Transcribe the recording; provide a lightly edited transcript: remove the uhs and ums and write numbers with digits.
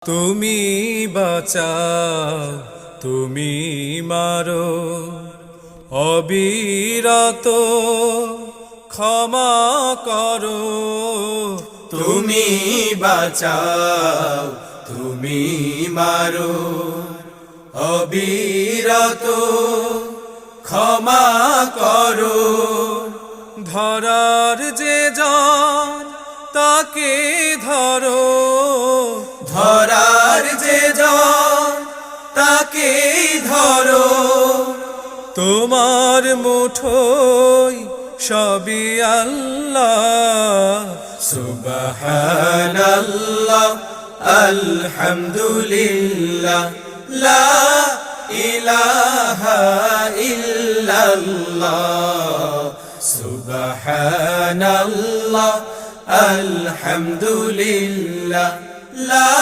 তুমি বাঁচাও, তুমি মারো, অবিরত ক্ষমা করো। তুমি বাঁচাও, তুমি মারো, অবিরত ক্ষমা করো। ধরার যে জন তাকে ধরো, ধরার যে জন তাকে ধরো। তোমার মুঠোয় সবই আল্লাহ। সুবহানাল্লাহ, আলহামদুলিল্লাহ, লা ইলাহা ইল্লাল্লাহ। সুবহানাল্লাহ, আলহামদুলিল্লাহ, লা